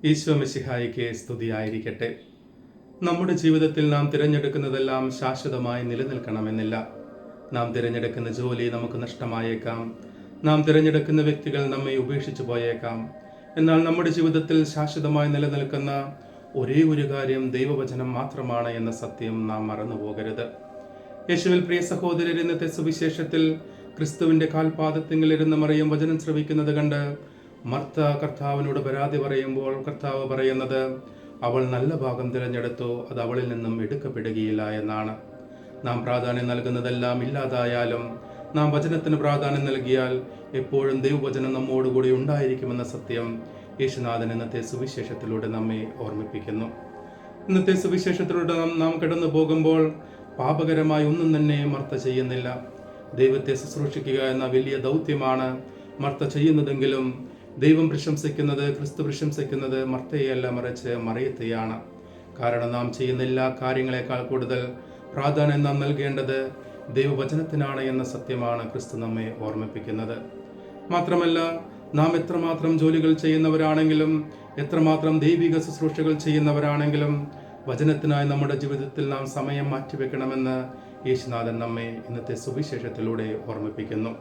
ഈശോ മിശിഹായിക്ക് സ്തുതിയായിരിക്കട്ടെ. നമ്മുടെ ജീവിതത്തിൽ നാം തിരഞ്ഞെടുക്കുന്നതെല്ലാം ശാശ്വതമായി നിലനിൽക്കണമെന്നില്ല. നാം തിരഞ്ഞെടുക്കുന്ന ജോലി നമുക്ക് നഷ്ടമായേക്കാം. നാം തിരഞ്ഞെടുക്കുന്ന വ്യക്തികൾ നമ്മെ ഉപേക്ഷിച്ചു പോയേക്കാം. എന്നാൽ നമ്മുടെ ജീവിതത്തിൽ ശാശ്വതമായി നിലനിൽക്കുന്ന ഒരേ ഒരു കാര്യം ദൈവവചനം മാത്രമാണ് എന്ന സത്യം നാം മറന്നു പോകരുത്. യേശുവിൽ പ്രിയ സഹോദരർ, ഇന്നത്തെ സുവിശേഷത്തിൽ ക്രിസ്തുവിന്റെ കാൽപാദത്തിങ്കിലിരുന്ന് മറിയം വചനം ശ്രവിക്കുന്നത് കണ്ട് മർത്ത കർത്താവിനോട് പരാതി പറയുമ്പോൾ കർത്താവ് പറയുന്നത്, അവൾ നല്ല ഭാഗം തിരഞ്ഞെടുത്തു, അത് അവളിൽ നിന്നും എടുക്കപ്പെടുകയില്ല എന്നാണ്. നാം പ്രാധാന്യം നൽകുന്നതെല്ലാം ഇല്ലാതായാലും നാം വചനത്തിന് പ്രാധാന്യം നൽകിയാൽ എപ്പോഴും ദൈവവചനം നമ്മോടുകൂടി ഉണ്ടായിരിക്കുമെന്ന സത്യം യേശുനാഥൻ ഇന്നത്തെ സുവിശേഷത്തിലൂടെ നമ്മെ ഓർമ്മിപ്പിക്കുന്നു. ഇന്നത്തെ സുവിശേഷത്തിലൂടെ നാം കടന്നു പോകുമ്പോൾ പാപകരമായി ഒന്നും തന്നെ മർത്ത ചെയ്യുന്നില്ല. ദൈവത്തെ ശുശ്രൂഷിക്കുക എന്ന വലിയ ദൗത്യമാണ് മർത്ത ചെയ്യുന്നതെങ്കിലും ദൈവം പ്രശംസിക്കുന്നത്, ക്രിസ്തു പ്രശംസിക്കുന്നത് മർത്തയെയല്ല, മറിച്ച് മറിയത്തെയാണ്. കാരണം നാം ചെയ്യുന്ന എല്ലാ കാര്യങ്ങളെക്കാൾ കൂടുതൽ പ്രാധാന്യം നാം നൽകേണ്ടത് ദൈവവചനത്തിനാണ് എന്ന സത്യമാണ് ക്രിസ്തു നമ്മെ ഓർമ്മിപ്പിക്കുന്നത്. മാത്രമല്ല, നാം എത്രമാത്രം ജോലികൾ ചെയ്യുന്നവരാണെങ്കിലും, എത്രമാത്രം ദൈവിക ശുശ്രൂഷകൾ ചെയ്യുന്നവരാണെങ്കിലും വചനത്തിനായി നമ്മുടെ ജീവിതത്തിൽ നാം സമയം മാറ്റിവെക്കണമെന്ന് യേശുനാഥൻ നമ്മെ ഇന്നത്തെ സുവിശേഷത്തിലൂടെ ഓർമ്മിപ്പിക്കുന്നു.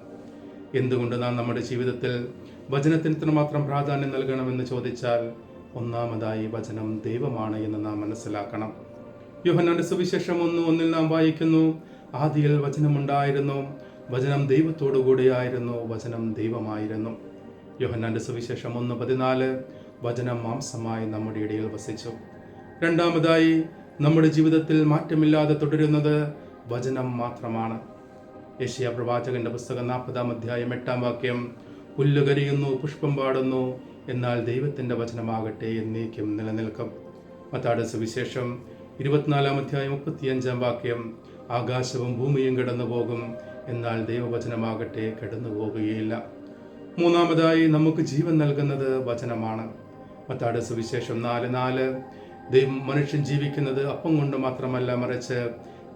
എന്തുകൊണ്ട് നാം നമ്മുടെ ജീവിതത്തിൽ വചനത്തിന് ഇത്രമാത്രം പ്രാധാന്യം നൽകണമെന്ന് ചോദിച്ചാൽ, ഒന്നാമതായി വചനം ദൈവമാണ് എന്ന് നാം മനസ്സിലാക്കണം. യോഹന്നാന്റെ സുവിശേഷം 1:1 നാം വായിക്കുന്നു, ആദിയിൽ വചനമുണ്ടായിരുന്നു, വചനം ദൈവത്തോടുകൂടിയായിരുന്നു, വചനം ദൈവമായിരുന്നു. യോഹന്നാന്റെ സുവിശേഷം 1:14, വചനം മാംസമായി നമ്മുടെ ഇടയിൽ വസിച്ചു. രണ്ടാമതായി നമ്മുടെ ജീവിതത്തിൽ മാറ്റമില്ലാതെ തുടരുന്നത് വചനം മാത്രമാണ്. യെശയ്യാ പ്രവാചകന്റെ പുസ്തകം 40-ാം അധ്യായം 8-ാം വാക്യം, പുല്ല് കരിയുന്നു, പുഷ്പം പാടുന്നു, എന്നാൽ ദൈവത്തിന്റെ വചനമാകട്ടെ എന്നേക്കും നിലനിൽക്കും. മത്തായിയുടെ സുവിശേഷം 24-ാം അധ്യായം 35-ാം വാക്യം, ആകാശവും ഭൂമിയും കടന്നു പോകും, എന്നാൽ ദൈവവചനമാകട്ടെ കടന്നു പോകുകയില്ല. മൂന്നാമതായി നമുക്ക് ജീവൻ നൽകുന്നത് വചനമാണ്. മത്തായിയുടെ സുവിശേഷം 4:4, മനുഷ്യൻ ജീവിക്കുന്നത് അപ്പം കൊണ്ട് മാത്രമല്ല, മറിച്ച്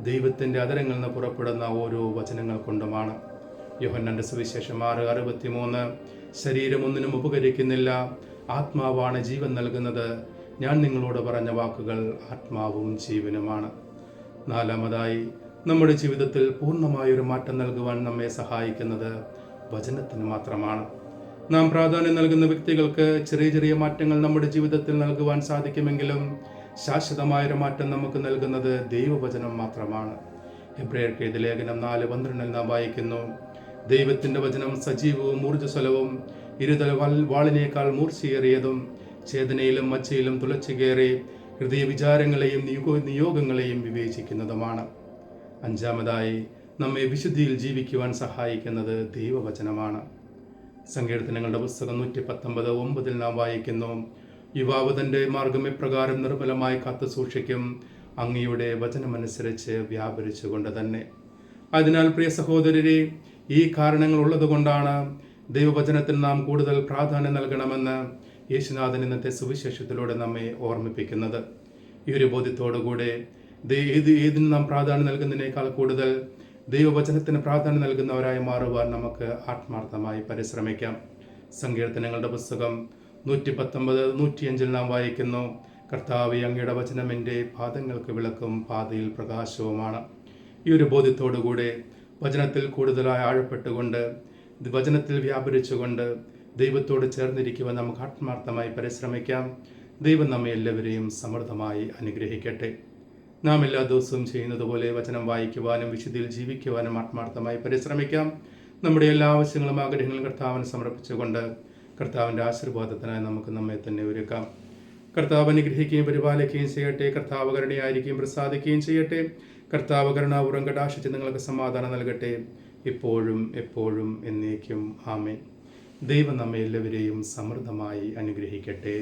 ദൈവത്തിന്റെ അധരങ്ങളിൽ നിന്ന് പുറപ്പെടുന്ന ഓരോ വചനങ്ങൾ കൊണ്ടുമാണ്. യോഹന്നാന്റെ സുവിശേഷം 6:63, ശരീരം ഒന്നിനും ഉപകരിക്കുന്നില്ല, ആത്മാവാണ് ജീവൻ നൽകുന്നത്, ഞാൻ നിങ്ങളോട് പറഞ്ഞ വാക്കുകൾ ആത്മാവും ജീവനുമാണ്. നാലാമതായി നമ്മുടെ ജീവിതത്തിൽ പൂർണ്ണമായൊരു മാറ്റം നൽകുവാൻ നമ്മെ സഹായിക്കുന്നത് വചനത്തിന് മാത്രമാണ്. നാം പ്രാധാന്യം നൽകുന്ന വ്യക്തികൾക്ക് ചെറിയ ചെറിയ മാറ്റങ്ങൾ നമ്മുടെ ജീവിതത്തിൽ നൽകുവാൻ സാധിക്കുമെങ്കിലും ശാശ്വതമായൊരു മാറ്റം നമുക്ക് നൽകുന്നത് ദൈവവചനം മാത്രമാണ്. ഹെബ്രായർക്ക് എഴുതിയ ലേഖനം 4:12 നാം വായിക്കുന്നു, ദൈവത്തിന്റെ വചനം സജീവവും ഊർജ്ജസ്വലവും ഇരുതല വാളിനേക്കാൾ മൂർച്ചയേറിയതും ചേതനയിലും മജ്ജയിലും തുളച്ചു കയറി ഹൃദയ വിചാരങ്ങളെയും നിയോഗങ്ങളെയും വിവേചിക്കുന്നതുമാണ്. അഞ്ചാമതായി നമ്മെ വിശുദ്ധിയിൽ ജീവിക്കുവാൻ സഹായിക്കുന്നത് ദൈവവചനമാണ്. സങ്കീർത്തനങ്ങളുടെ പുസ്തകം 119:9 നാം വായിക്കുന്നു, യുവാവ് തന്റെ മാർഗം എപ്രകാരം നിർമ്മലമായി കാത്തു സൂക്ഷിക്കും, അങ്ങയുടെ വചനമനുസരിച്ച് വ്യാപരിച്ചുകൊണ്ട് തന്നെ. അതിനാൽ പ്രിയ സഹോദരരെ, ഈ കാരണങ്ങൾ ഉള്ളത് കൊണ്ടാണ് ദൈവവചനത്തിന് നാം കൂടുതൽ പ്രാധാന്യം നൽകണമെന്ന് യേശുനാഥൻ ഇന്നത്തെ സുവിശേഷത്തിലൂടെ നമ്മെ ഓർമ്മിപ്പിക്കുന്നത്. ഈ ഒരു ബോധ്യത്തോടുകൂടെ ഏതിന് നാം പ്രാധാന്യം നൽകുന്നതിനേക്കാൾ കൂടുതൽ ദൈവവചനത്തിന് പ്രാധാന്യം നൽകുന്നവരായി മാറുവാൻ നമുക്ക് ആത്മാർത്ഥമായി പരിശ്രമിക്കാം. സങ്കീർത്തനങ്ങളുടെ പുസ്തകം 119:105 നാം വായിക്കുന്നു, കർത്താവേ, അങ്ങയുടെ വചനം എൻ്റെ പാദങ്ങൾക്ക് വിളക്കും പാതയിൽ പ്രകാശവുമാണ്. ഈ ഒരു ബോധ്യത്തോടുകൂടെ വചനത്തിൽ കൂടുതലായി ആഴപ്പെട്ടുകൊണ്ട്, വചനത്തിൽ വ്യാപരിച്ചുകൊണ്ട് ദൈവത്തോട് ചേർന്നിരിക്കുവാൻ നമുക്ക് ആത്മാർത്ഥമായി പരിശ്രമിക്കാം. ദൈവം നമ്മെ എല്ലാവരെയും സമൃദ്ധമായി അനുഗ്രഹിക്കട്ടെ. നാം എല്ലാ ദിവസവും ചെയ്യുന്നത് പോലെ വചനം വായിക്കുവാനും വിശുദ്ധിയിൽ ജീവിക്കുവാനും ആത്മാർത്ഥമായി പരിശ്രമിക്കാം. നമ്മുടെ എല്ലാ ആവശ്യങ്ങളും ആഗ്രഹങ്ങളും കർത്താവിന് സമർപ്പിച്ചുകൊണ്ട് കർത്താവിൻ്റെ ആശീർവാദത്തിനായി നമുക്ക് നമ്മെ തന്നെ ഒരുക്കാം. കർത്താവ് അനുഗ്രഹിക്കുകയും പരിപാലിക്കുകയും ചെയ്യട്ടെ. കർത്താവ് കരുണയായിരിക്കുകയും പ്രസാദിക്കുകയും ചെയ്യട്ടെ. കർത്താവ് കരുണാപൂർവ്വം കടാക്ഷിച്ച് നിങ്ങൾക്ക് സമാധാനം നൽകട്ടെ, ഇപ്പോഴും എപ്പോഴും എന്നേക്കും. ആമേൻ. ദൈവം നമ്മെ എല്ലാവരെയും സമൃദ്ധമായി അനുഗ്രഹിക്കട്ടെ.